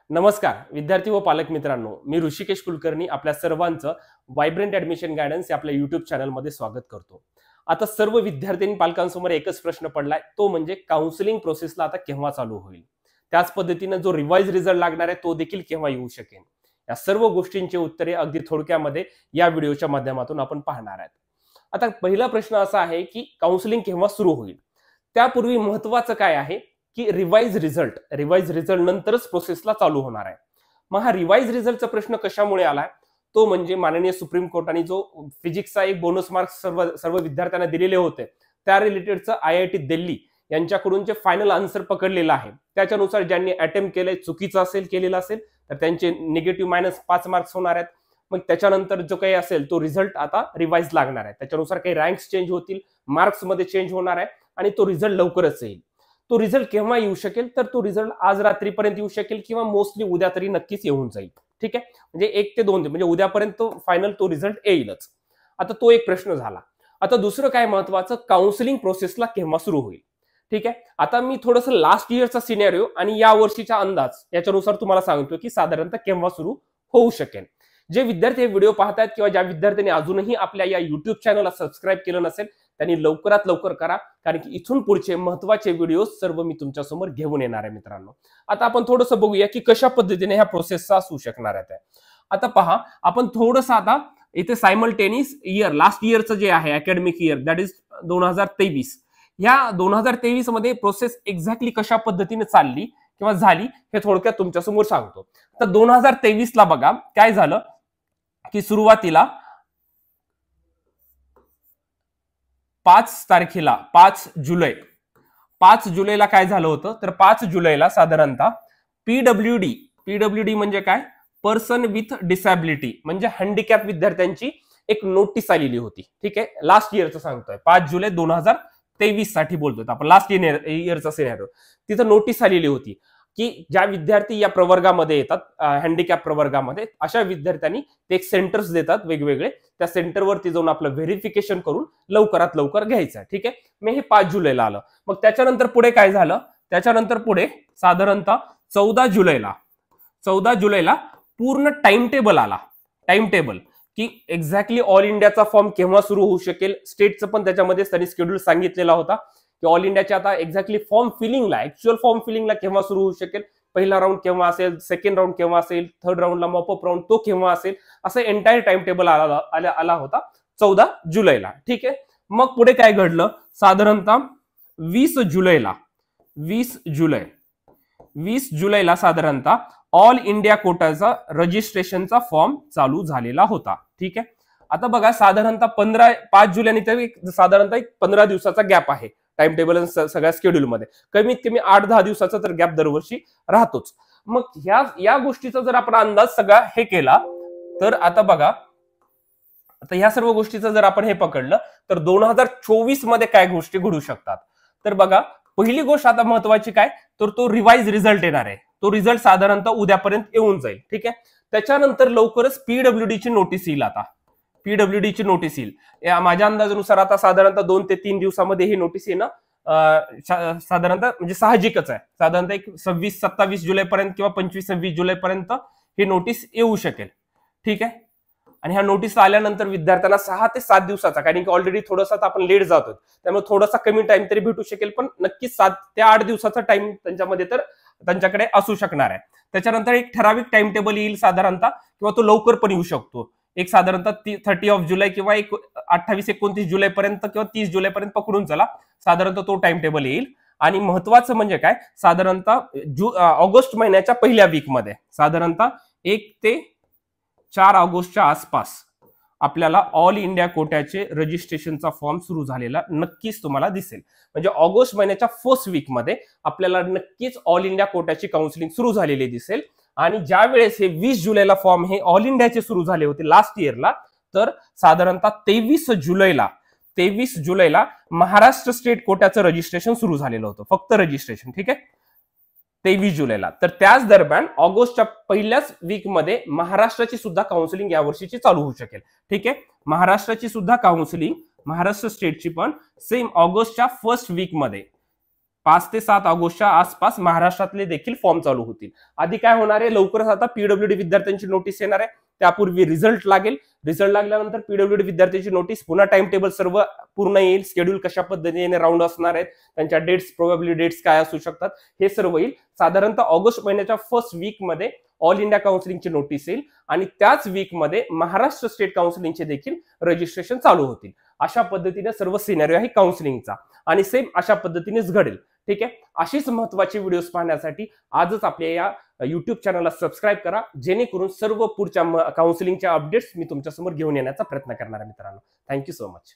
नमस्कार विद्यार्थी व पालक मित्रांनो, मी ऋषिकेश कुलकर्णी आपल्या सर्वांचं वायब्रंट ऍडमिशन गायडन्स या आपल्या युट्यूब चॅनलमध्ये स्वागत करतो। आता सर्व विद्यार्थी पालकांसमोर एकच प्रश्न पडलाय, तो म्हणजे काउन्सिलिंग प्रोसेसला आता केव्हा चालू होईल, त्याच पद्धतीने जो रिवाइज रिझल्ट लागणार आहे तो देखील केव्हा येऊ शकेल। या सर्व गोष्टींची उत्तरे अगदी थोडक्यामध्ये या व्हिडिओच्या माध्यमातून आपण पाहणार आहोत। आता पहिला प्रश्न असा आहे की काउन्सिलिंग केव्हा सुरू होईल। त्यापूर्वी महत्त्वाचं काय आहे की रिवाइज रिझल्ट नंतरच प्रोसेसला चालू होणार आहे। मग हा रिवाइज रिझल्टचा प्रश्न कशामुळे आलाय, तो म्हणजे माननीय सुप्रीम कोर्टाने जो फिजिक्सचा एक बोनस मार्क्स सर्व विद्यार्थ्यांना दिलेले होते त्या रिलेटेडचं IIT दिल्ली यांच्याकडून जे फायनल आन्सर पकडलेलं आहे त्याच्यानुसार ज्यांनी अटेम्प्ट केलंय चुकीचं केलेलं असेल तर त्यांचे निगेटिव्ह -5 मार्क्स होणार आहेत। मग त्याच्यानंतर जो काही असेल तो रिझल्ट आता रिवाइज लागणार आहे, त्याच्यानुसार काही रँक्स चेंज होतील, मार्क्स मध्ये चेंज होणार आहे आणि तो रिझल्ट लवकरच येईल। तो रिझल्ट केव्हा येऊ शकेल, तर तो रिझल्ट आज रात्रीपर्यंत येऊ शकेल किंवा मोस्टली उद्या तरी नक्कीच येऊन जाईल। ठीक आहे, म्हणजे 1 ते 2 म्हणजे उद्यापर्यंत फायनल तो रिझल्ट येईलच। आता तो एक प्रश्न झाला। आता दुसरं काय महत्वाचं, काउन्सिलिंग प्रोसेसला केव्हा सुरू होईल। ठीक आहे, आता मी थोडंसं लास्ट इयरचा सिनेरिओ आणि या वर्षीचा अंदाज याच्यानुसार तुम्हाला सांगतो की साधारणतः केव्हा सुरू होऊ शकेल। जे विद्यार्थी हे व्हिडिओ पाहतात किंवा ज्या विद्यार्थ्यांनी अजूनही आपल्या या युट्यूब चॅनलला सबस्क्राईब केलं नसेल त्यांनी लवकरात लवकर करा, कारण की इथून पुढचे महत्त्वाचे व्हिडिओ सर्व मी तुमच्या समोर घेऊन येणार आहे। मित्रांनो, आता आपण थोडंसं बघूया की कशा पद्धतीने ह्या प्रोसेसचा असू शकणार आहे। आता पहा, आपण थोडंसं आता इथे सायमल्टेनियस इयर लास्ट इयरचं जे आहे अकॅडमिक इयर दॅट इज 2023, या 2023 मध्ये प्रोसेस एक्झॅक्टली कशा पद्धतीने चालली किंवा झाली हे थोडक्यात तुमच्या समोर सांगतो। तर 2023 ला बघा काय झालं की सुरुवातीला 5 तारखेला 5 जुलैला काय झालं होतं, तर 5 जुलैला साधारणतः पीडब्ल्यूडी म्हणजे काय, पर्सन विथ डिसॅबिलिटी म्हणजे हँडिकॅप विद्यार्थ्यांची एक नोटीस आलेली होती। ठीक आहे, लास्ट इयरचं सांगतोय, 5 जुलै 2023 साठी बोलतोय आपण, लास्ट इयरचा सिनेरिओ। तिथं नोटीस आलेली होती की ज्या विद्यार्थी या प्रवर्गामध्ये येतात हँडिकॅप प्रवर्गामध्ये, अशा विद्यार्थ्यांनी ते एक सेंटर्स देतात वेगवेगळे, त्या सेंटरवरती जाऊन आपलं व्हेरिफिकेशन करून लवकरात लवकर घ्यायचं। ठीक आहे, मग हे 5 जुलैला आलं। मग त्याच्यानंतर पुढे काय झालं, त्याच्यानंतर पुढे साधारणतः 14 जुलैला पूर्ण टाइम टेबल आला, की एक्झॅक्टली ऑल इंडियाचा फॉर्म केव्हा सुरू होऊ शकेल। स्टेटचं पण त्याच्यामध्ये त्यांनी शेड्यूल सांगितलेला होता की ऑल इंडियाच्या आता एक्झॅक्टली ऍक्च्युअल फॉर्म फिलिंगला केव्हा सुरू होऊ शकेल, पहिला राऊंड केव्हा असेल, सेकंड राऊंड केव्हा असेल, थर्ड राऊंडला मॉपअप राऊंड तो केव्हा असेल, असं एंटायर टाइम टेबल आला होता 14 जुलैला। ठीक आहे, मग पुढे काय घडलं, साधारणतः 20 जुलैला साधारणतः ऑल इंडिया कोटाचा रजिस्ट्रेशनचा फॉर्म चालू झालेला होता। ठीक आहे, आता बघा साधारणतः 5 जुलैनंतर साधारणतः 15 दिवसाचा गॅप आहे टाइम टेबल सगळ्या शेड्यूल मध्ये, कमीत कमी 8-10 दिवसाचा तर गॅप दरवर्षी राहतोच। मग या गोष्टीचा जर आपण अंदाज सगळा हे केला तर आता बघा, आता ह्या सर्व गोष्टीचं जर आपण हे पकडलं तर 2024 मध्ये काय गोष्टी घडू शकतात। तर बघा, पहिली गोष्ट आता महत्वाची काय, तर तो रिवाइज रिझल्ट येणार आहे, तो रिझल्ट साधारणतः उद्यापर्यंत येऊन जाईल। ठीक आहे, त्याच्यानंतर लवकरच पीडब्ल्यूडीची नोटीस येईल। आता पीडब्ल्यूडीची नोटीस येईल, माझ्या अंदाजानुसार आता साधारणतः 2 ते 3 दिवसामध्ये ही नोटीस येणं साधारणतः म्हणजे साहजिकच आहे। साधारणतः 26-27 जुलैपर्यंत किंवा 25-26 जुलैपर्यंत ही नोटीस येऊ शकेल। ठीक आहे, आणि ह्या नोटीस आल्यानंतर विद्यार्थ्यांना 6 ते 7 दिवसाचा, कारण की ऑलरेडी थोडासा आपण लेट जातोय त्यामुळे थोडासा कमी टाइम तरी भेटू शकेल, पण नक्कीच 7 ते 8 दिवसाचा टाइम त्यांच्यामध्ये तर त्यांच्याकडे असू शकणार आहे। त्याच्यानंतर एक ठराविक टाइम टेबल येईल साधारणतः, किंवा तो लवकर पण येऊ शकतो, एक साधारणतः 30 जुलै किंवा 28-29 जुलैपर्यंत किंवा 30 जुलैपर्यंत पकडून चला, साधारणतः तो टाइम टेबल येईल। आणि महत्वाचं म्हणजे काय, साधारणतः ऑगस्ट महिन्याच्या पहिल्या वीकमध्ये साधारणतः 1 ते 4 ऑगस्टच्या आसपास आपल्याला ऑल इंडिया कोट्याचे रजिस्ट्रेशनचा फॉर्म सुरू झालेला नक्कीच तुम्हाला दिसेल। म्हणजे ऑगस्ट महिन्याच्या फर्स्ट वीक मध्ये आपल्याला नक्कीच ऑल इंडिया कोट्याची काउन्सिलिंग सुरू झालेली दिसेल। आणि ज्या वेळेस हे 20 जुलैला फॉर्म हे ऑल इंडियाचे सुरू झाले होते लास्ट इयरला, तर साधारणतः 23 जुलैला महाराष्ट्र स्टेट कोट्याचं रजिस्ट्रेशन सुरू झालेलं होतं, फक्त रजिस्ट्रेशन। ठीक आहे, 23 जुलैला। तर त्याच दरम्यान ऑगस्टच्या पहिल्याच वीक मध्ये महाराष्ट्राची सुद्धा काउन्सिलिंग या वर्षीची चालू होऊ शकेल। ठीक आहे, महाराष्ट्राची सुद्धा काउन्सिलिंग, महाराष्ट्र स्टेटची पण सेम ऑगस्टच्या फर्स्ट वीक मध्ये 5 ते 7 ऑगस्टच्या आसपास महाराष्ट्रातले देखील फॉर्म चालू होतील. आधी काय होणार आहे, लवकरच आता पीडब्ल्यूडी विद्यार्थ्यांची नोटीस येणार आहे, त्यापूर्वी रिझल्ट लागेल. रिझल्ट लागल्यानंतर पीडब्ल्यूडी विद्यार्थ्यांची नोटीस, पुन्हा टाइम टेबल सर्व पूर्ण येईल, शेड्यूल कशा पद्धतीने राऊंड असणार आहेत, त्यांच्या डेट्स, प्रोबॅबली डेट्स काय असू शकतात, हे सर्व येईल. साधारणतः ऑगस्ट महिन्याच्या फर्स्ट वीक मध्ये ऑल इंडिया काउन्सिलिंगची नोटीस येईल आणि त्याच वीक मध्ये महाराष्ट्र स्टेट काउन्सिलिंगचे देखील रजिस्ट्रेशन चालू होतील. अशा पद्धतीने सर्व सिनेरिओ आहे काउन्सिलिंगचा आणि सेम अशा पद्धतीनेच घडेल. ठीक आहे, अशीच महत्त्वाची व्हिडिओज पाहण्यासाठी आजच आपल्या या युट्यूब चॅनलला सबस्क्राईब करा, जेणेकरून सर्व पुढच्या काउन्सिलिंगच्या अपडेट्स मी तुमच्यासमोर घेऊन येण्याचा प्रयत्न करणार आहे मित्रांनो. Thank you so much.